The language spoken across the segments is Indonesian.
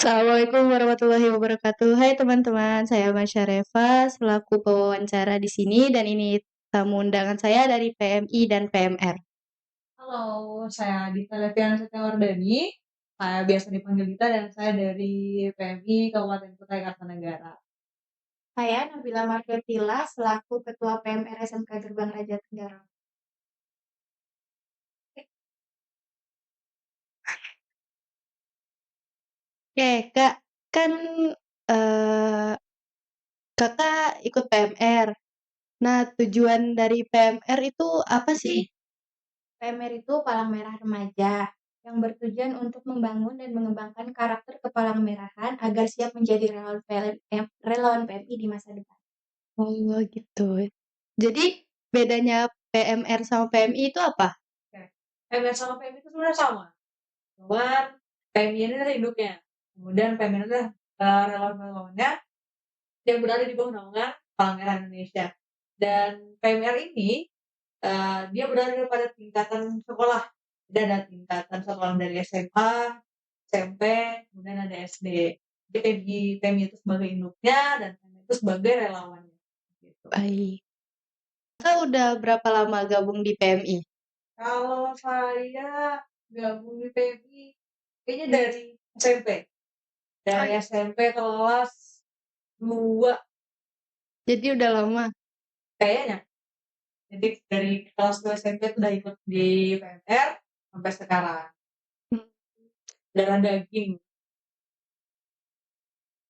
Assalamualaikum warahmatullahi wabarakatuh. Hai teman-teman, saya Masya Reva selaku pewawancara di sini dan ini tamu undangan saya dari PMI dan PMR. Halo, saya Dita Leviana Setiawardani. Saya biasa dipanggil Dita dan saya dari PMI Kabupaten Kutai Kartanegara. Saya Nabila Margaretilla selaku Ketua PMR SMK Gerbang Raja Tenggarong. Oke, Kak, kan eh, Kakak ikut PMR. Nah, tujuan dari PMR itu apa sih? PMR itu Palang Merah Remaja yang bertujuan untuk membangun dan mengembangkan karakter kepalang merahan agar siap menjadi relawan PMI di masa depan. Oh, gitu. Jadi bedanya PMR sama PMI itu apa? Oke. PMR sama PMI itu sebenarnya sama. Cuman PMI ini adalah induknya. Kemudian PMI ini adalah relawan-relawannya yang berada di bawah naungan Palang Merah Indonesia. Dan PMR ini dia berada pada tingkatan sekolah. Jadi ada tingkatan sekolah dari SMA, SMP, kemudian ada SD. Jadi PMI itu sebagai induknya dan PMI itu sebagai relawannya. Gitu. Baik. Kakak udah berapa lama gabung di PMI? Kalau saya gabung di PMI, kayaknya dari SMP. Dari SMP kelas 2 Jadi udah lama. kayaknya. Jadi dari kelas 2 SMP itu udah ikut di PMR sampai sekarang. Hmm, Darah daging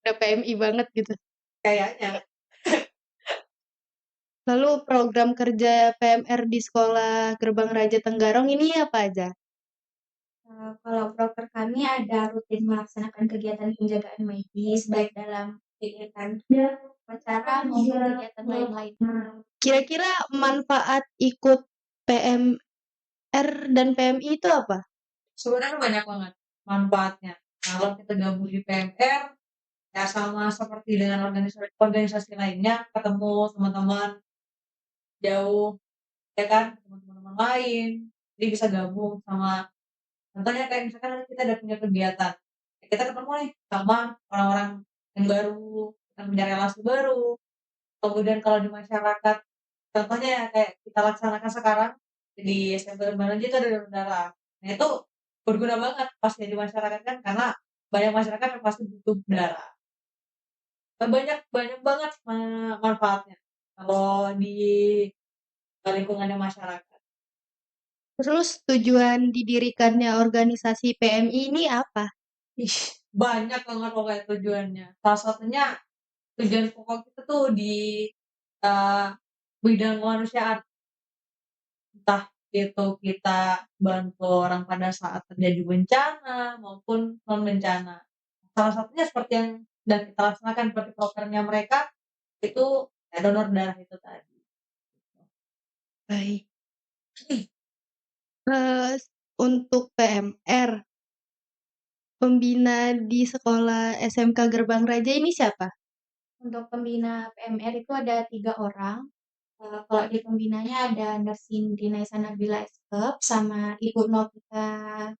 Udah PMI banget gitu. kayaknya. Lalu program kerja PMR di Sekolah Gerbang Raja Tenggarong ini apa aja? Kalau proker kami ada rutin melaksanakan kegiatan penjagaan medis baik dalam kegiatan upacara maupun kegiatan lain-lain. Kira-kira manfaat ikut PMR dan PMI itu apa? Sebenarnya banyak banget manfaatnya. Kalau kita gabung di PMR, ya sama seperti dengan organisasi lainnya, ketemu teman-teman jauh, ya kan, teman-teman lain, jadi bisa gabung sama, contohnya kayak misalkan kita ada punya kegiatan, ya kita ketemu nih sama orang-orang yang baru, kita punya relasi baru, kemudian kalau di masyarakat, contohnya ya kayak kita laksanakan sekarang, di SMP Lembaran itu ada donor darah. Nah itu berguna banget pas di masyarakat kan, karena banyak masyarakat yang pasti butuh darah. Banyak banyak banget manfaatnya kalau di lingkungannya masyarakat. Terus tujuan didirikannya organisasi PMI ini apa? Ih, banyak banget pokoknya tujuannya. Salah satunya tujuan pokok kita tuh di eee, bidang kemanusiaan. Entah itu kita bantu orang pada saat terjadi bencana maupun non bencana. Salah satunya seperti yang sedang kita laksanakan seperti programnya mereka itu ya donor darah itu tadi. Baik. Terus untuk PMR, pembina di Sekolah SMK Gerbang Raja ini siapa? Untuk pembina PMR itu ada 3 orang. Kalau di pembinanya ada Nursing Dinaisa Nabila Eskep, sama Ibu Novita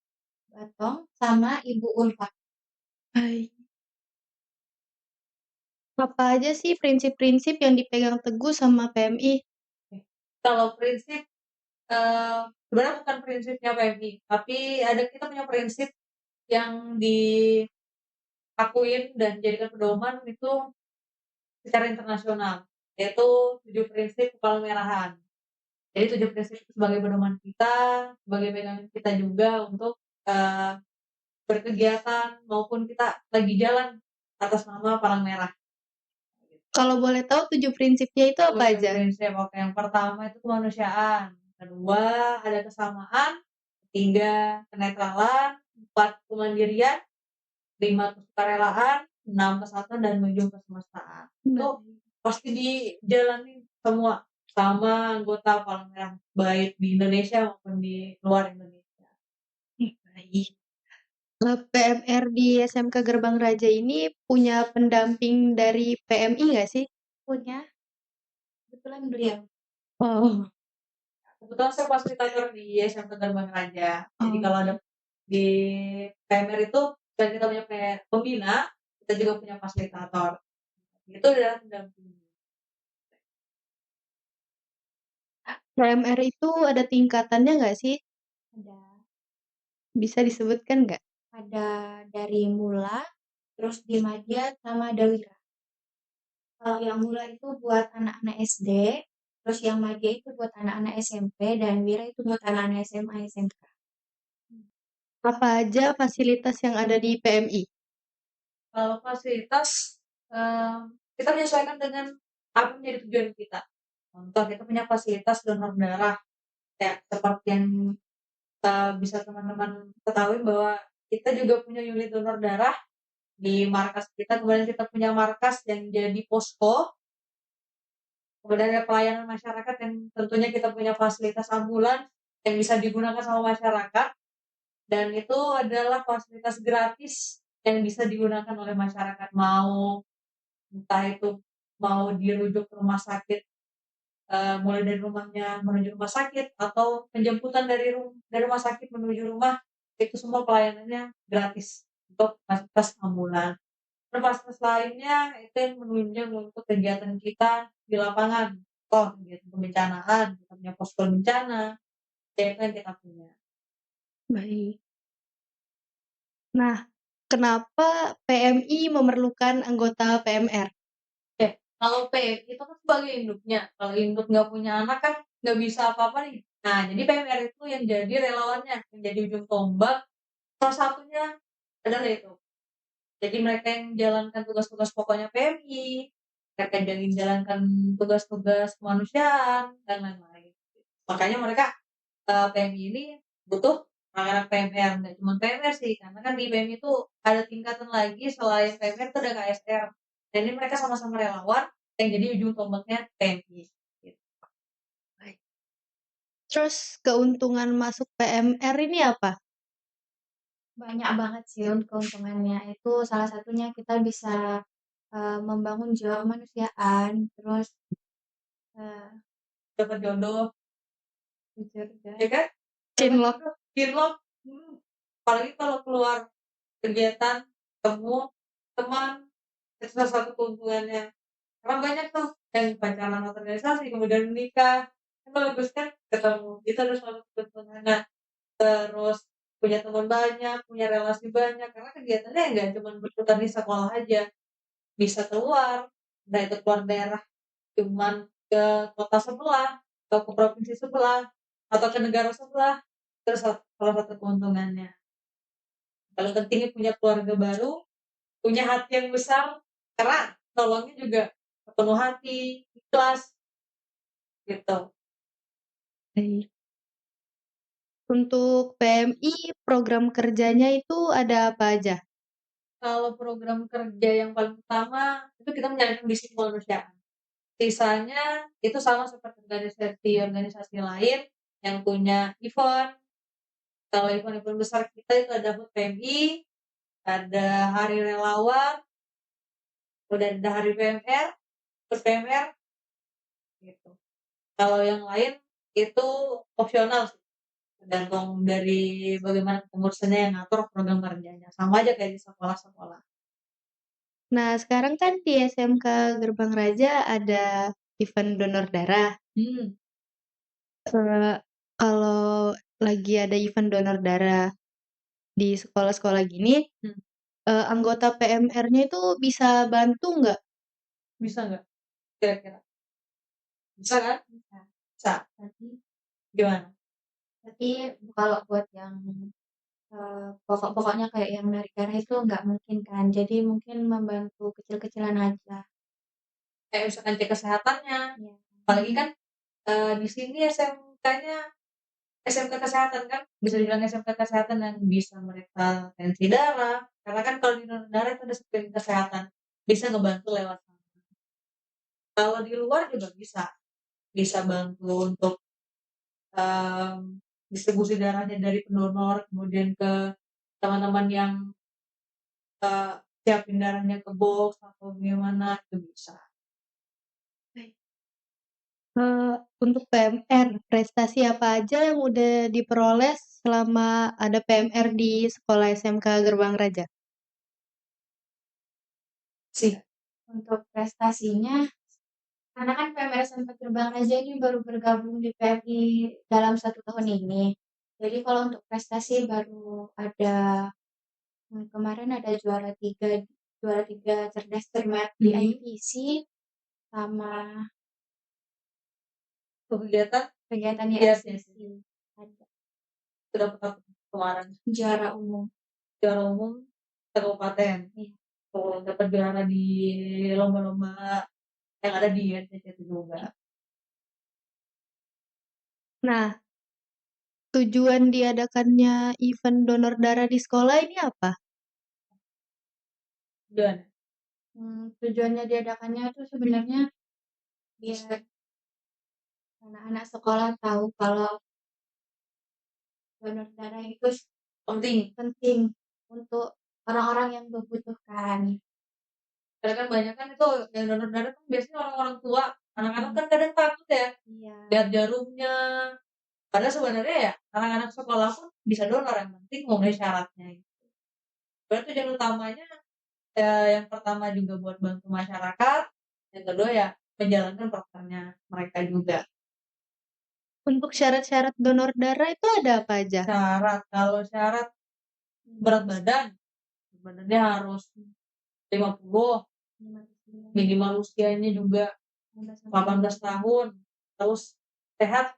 Batong, sama Ibu Ulfa. Baik. Apa aja sih prinsip-prinsip yang dipegang teguh sama PMI? Kalau prinsip, sebenarnya bukan prinsipnya PMI, tapi ada kita punya prinsip yang diakuin dan dijadikan pedoman itu secara internasional, yaitu 7 prinsip kepala-merahan. Jadi 7 prinsip itu sebagai pedoman kita, sebagai pegangan kita juga untuk, eee, berkegiatan maupun kita lagi jalan atas nama Palang Merah. Kalau boleh tahu 7 prinsipnya itu apa 7 aja? prinsip, oke, yang pertama itu kemanusiaan, kedua ada kesamaan, ketiga kenetralan, 4 kemandirian, 5 kesukarelaan, 6 kesatuan, dan 7 kesemestaan. Itu Baik. pasti dijalanin semua sama anggota Palang Merah, baik di Indonesia maupun di luar Indonesia. Baik. PMR di SMK Gerbang Raja ini punya pendamping dari PMI nggak sih? Punya, kebetulan beliau. Oh, Kebetulan saya fasilitator di SMK Gerbang Raja. Jadi oh, kalau ada di PMR itu selain kita punya pembina, kita juga punya fasilitator. Itu adalah pendamping. PMR itu ada tingkatannya nggak sih? Ada Bisa disebutkan nggak? ada dari mula, terus di madya sama dawira. Kalau yang mula itu buat anak-anak SD, terus yang madya itu buat anak-anak SMP, dan wira itu buat anak-anak SMA, SMK. Apa aja fasilitas yang ada di PMI? Kalau fasilitas, kita menyesuaikan dengan apa yang menjadi tujuan kita. Contoh, kita punya fasilitas donor darah, kayak seperti yang bisa teman-teman ketahui bahwa kita juga punya unit donor darah di markas kita, kemudian kita punya markas yang jadi posko, kemudian ada pelayanan masyarakat yang tentunya kita punya fasilitas ambulans yang bisa digunakan sama masyarakat, dan itu adalah fasilitas gratis yang bisa digunakan oleh masyarakat. Entah itu mau dirujuk ke rumah sakit, mulai dari rumahnya menuju rumah sakit atau penjemputan dari rumah sakit menuju rumah, itu semua pelayanannya gratis untuk fasilitas ambulans. Terus fasilitas lainnya itu yang menunjang untuk kegiatan kita di lapangan. Kegiatan kebencanaan, kita punya posko bencana, ya itu yang kita punya. Baik. Nah, kenapa PMI memerlukan anggota PMR? Kalau PMI itu kan sebagai induknya, kalau induk nggak punya anak kan nggak bisa apa-apa nih. Nah, jadi PMR itu yang jadi relawannya, yang jadi ujung tombak, salah satunya adalah itu. Jadi mereka yang menjalankan tugas-tugas pokoknya PMI, mereka yang menjalankan tugas-tugas kemanusiaan, dan lain-lain. Makanya mereka, PMI ini butuh anak-anak PMR, nggak cuma PMR sih, karena kan di PMI itu ada tingkatan lagi selain PMR itu ada KSR. Dan ini mereka sama-sama relawan yang jadi ujung tombaknya PMI. Gitu. Baik. Terus keuntungan masuk PMR ini apa? Banyak banget sih keuntungannya. Itu salah satunya kita bisa membangun jiwa kemanusiaan, terus Dapat jodoh, jujur ya kan? Dapat Cinlok. jodoh, cinlok, apalagi kalau keluar kegiatan, ketemu teman, itu salah satu keuntungannya. Karena banyak tuh yang pacaran organisasi, kemudian menikah, kan bagus kan ketemu, itu adalah salah satu keuntungannya. Terus punya teman banyak, punya relasi banyak, karena kegiatannya nggak cuma berputar di sekolah aja, bisa keluar, entah itu keluar daerah cuman ke kota sebelah, atau ke provinsi sebelah, atau ke negara sebelah, terus salah satu keuntungannya. Paling penting punya keluarga baru, punya hati yang besar, karena nolongnya juga sepenuh hati, ikhlas, gitu. Baik. Untuk PMI, program kerjanya itu ada apa aja? Kalau program kerja yang paling utama, itu kita menjalankan misi kemanusiaan. Sisanya itu sama seperti organisasi-organisasi lain yang punya event. Kalau event-event besar kita itu ada HUT PMI, ada Hari Relawan, udah ada Hari PMR, HUT PMR, gitu. Kalau yang lain itu opsional sih, tergantung dari bagaimana pengurusannya yang ngatur program kerjanya. Sama aja kayak di sekolah-sekolah. Nah, sekarang kan di SMK Gerbang Raja ada event donor darah. Hmm. Kalau lagi ada event donor darah di sekolah-sekolah gini, Hmm. Anggota PMR-nya itu bisa bantu nggak? Bisa nggak kira-kira? Bisa kan? bisa. Bisa. Tapi Gimana? tapi kalau buat yang pokok-pokoknya kayak yang narik darah itu nggak mungkin kan. Jadi mungkin membantu kecil-kecilan aja. Kayak misalkan cek kesehatannya, Ya. apalagi kan di sini SMK kesehatan kan, bisa dibilang SMK kesehatan yang bisa meriksa tensi darah, karena kan kalau di donor darah itu ada screening kesehatan, bisa ngebantu lewat sana. Kalau di luar juga bisa bantu untuk, distribusi darahnya dari pendonor kemudian ke teman-teman yang, siapin darahnya ke box atau gimana, itu bisa. Untuk PMR, prestasi apa aja yang udah diperoleh selama ada PMR di sekolah SMK Gerbang Raja? Sih. Untuk prestasinya, karena kan PMR Smp Terbang Raja ini baru bergabung di PMI dalam 1 tahun ini. Jadi kalau untuk prestasi baru ada kemarin ada juara tiga cerdas cermat di IPC sama Kegiatan kegiatan di Iya, IPC. Ada sudah dapat kemarin juara umum. juara umum kabupaten. Iya. Oh, dapat juara di lomba-lomba yang ada di NTT juga. Nah, tujuan diadakannya event donor darah di sekolah ini apa? Dan Tujuannya diadakannya itu sebenarnya biar anak-anak sekolah tahu kalau donor darah itu penting penting untuk orang-orang yang membutuhkan. karena kan banyak kan itu yang donor darah kan biasanya orang-orang tua, anak-anak kan kadang takut ya Iya. lihat jarumnya. Padahal sebenarnya ya anak-anak sekolah pun bisa donor, yang penting memenuhi syaratnya gitu. Berarti tujuan utamanya yang pertama juga buat bantu masyarakat, yang kedua ya menjalankan programnya mereka juga. Untuk syarat-syarat donor darah itu ada apa aja? Kalau syarat berat badannya harus 50, minimal usianya juga 18 tahun, terus sehat,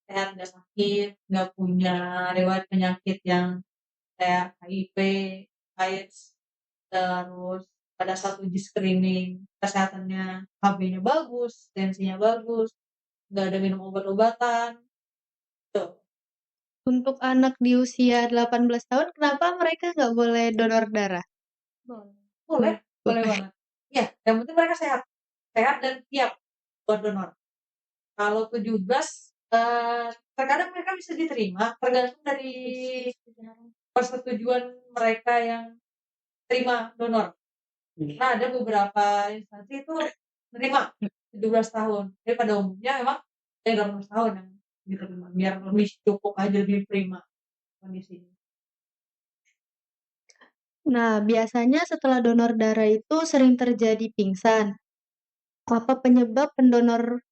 nggak sakit, nggak punya riwayat penyakit yang kayak HIV, AIDS, terus pada saat uji screening kesehatannya HB-nya bagus, tensinya bagus, nggak ada minum obat-obatan, tuh. Untuk anak di usia 18 tahun, kenapa mereka nggak boleh donor darah? Boleh, boleh banget. Iya, yang penting mereka sehat, dan siap buat donor. Kalau 17, terkadang mereka bisa diterima, tergantung dari persetujuan mereka yang terima donor. Nah, ada beberapa instansi itu menerima 17 tahun. Tapi pada umumnya memang yang 18 tahun yang diterima, biar lebih cukup aja, lebih prima kondisinya. Nah, biasanya setelah donor darah itu sering terjadi pingsan. Apa penyebab pendonor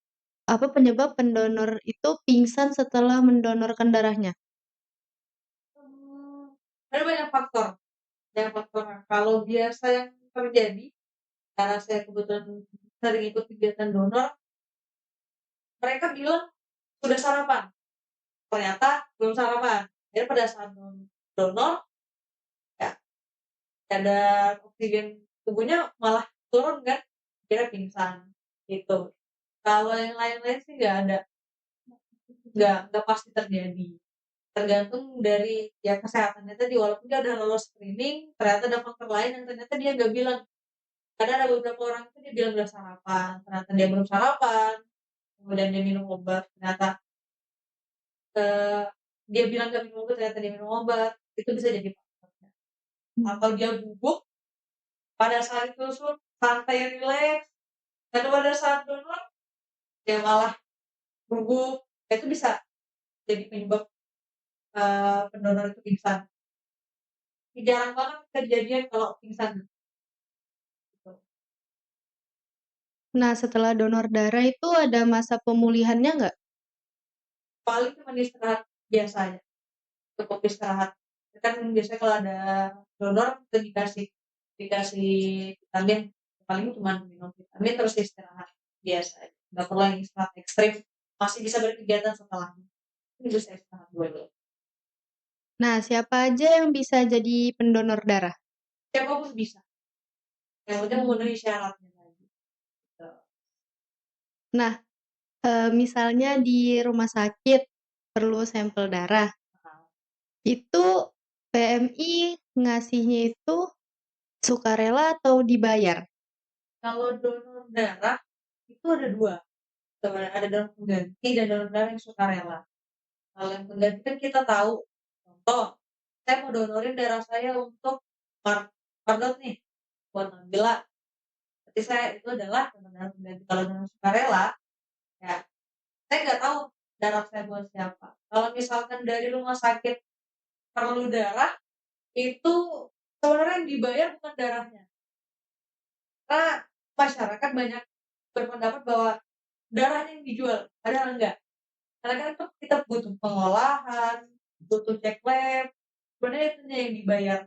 itu pingsan setelah mendonorkan darahnya? Ada banyak faktor. Kalau biasa yang terjadi, karena saya kebetulan sering ikut kegiatan donor, mereka bilang sudah sarapan, ternyata belum sarapan. Jadi pada saat donor, ya kadar oksigen tubuhnya malah turun kan, kira pingsan gitu. Kalau yang lain-lain sih nggak pasti terjadi. Tergantung dari ya kesehatannya tadi, walaupun dia udah lolos screening, ternyata ada faktor lain yang ternyata dia nggak bilang. Karena ada beberapa orang itu dia bilang udah sarapan, ternyata dia belum sarapan, kemudian dia minum obat, ternyata dia bilang nggak minum obat, ternyata dia minum obat, itu bisa jadi faktornya. Atau dia gugup pada saat itu santai rileks, dan pada saat donor dia malah gugup, itu bisa jadi penyebab pendonor itu pingsan. Jarang banget kejadian kalau pingsan gitu. Nah, setelah donor darah itu ada masa pemulihannya nggak? Paling cuma istirahat biasa aja, cukup istirahat. Kan biasanya kalau ada donor itu dikasih vitamin, paling cuma minum vitamin terus istirahat biasa aja, nggak perlu yang istirahat ekstrim, masih bisa berkegiatan setelahnya. Ini bisa istirahat dulu. Nah, siapa aja yang bisa jadi pendonor darah? Siapapun bisa, yang penting memenuhi syaratnya tadi. Gitu. Nah, misalnya di rumah sakit perlu sampel darah, Nah, itu PMI ngasihnya itu sukarela atau dibayar? kalau donor darah itu ada dua, sebenarnya ada donor pengganti dan donor darah yang sukarela. Kalau yang pengganti kan kita tahu, contoh, saya mau donorin darah saya untuk Mardot nih, buat Nabila. Berarti saya itu adalah donor darah pengganti. Kalau donor sukarela, ya saya nggak tahu darah saya buat siapa. Kalau misalkan dari rumah sakit perlu darah, itu sebenarnya yang dibayar bukan darahnya, Karena masyarakat banyak berpendapat bahwa darahnya yang dijual, padahal enggak. Karena kan itu kita butuh pengolahan, butuh cek lab, sebenarnya itunya yang dibayar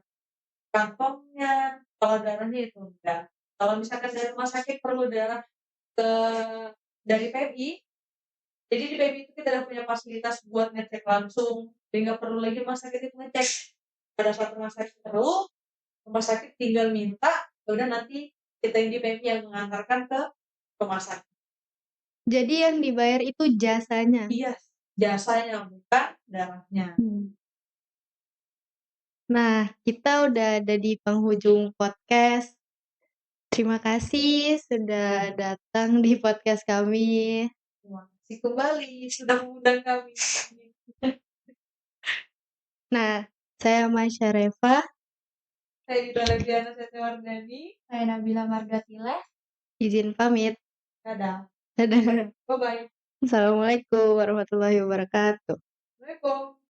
kantongnya, kalau darahnya itu enggak. Kalau misalkan dari rumah sakit perlu darah ke dari PMI, jadi di PMI itu kita udah punya fasilitas buat ngecek langsung, jadi nggak perlu lagi rumah sakit itu ngecek. Pada saat rumah sakit perlu, rumah sakit tinggal minta, ya udah nanti kita yang di PMI yang mengantarkan ke rumah sakit. Jadi yang dibayar itu jasanya? Iya, jasanya bukan darahnya. Nah, kita udah ada di penghujung podcast. Terima kasih sudah datang di podcast kami. Terima kasih kembali sudah mengundang kami. Nah, saya Masya Reva. Saya Yuda Leviana Setiawardani. Saya Nabila Margatileh. Izin pamit. Dadah. Dadah. Bye-bye. Assalamualaikum warahmatullahi wabarakatuh. Assalamualaikum.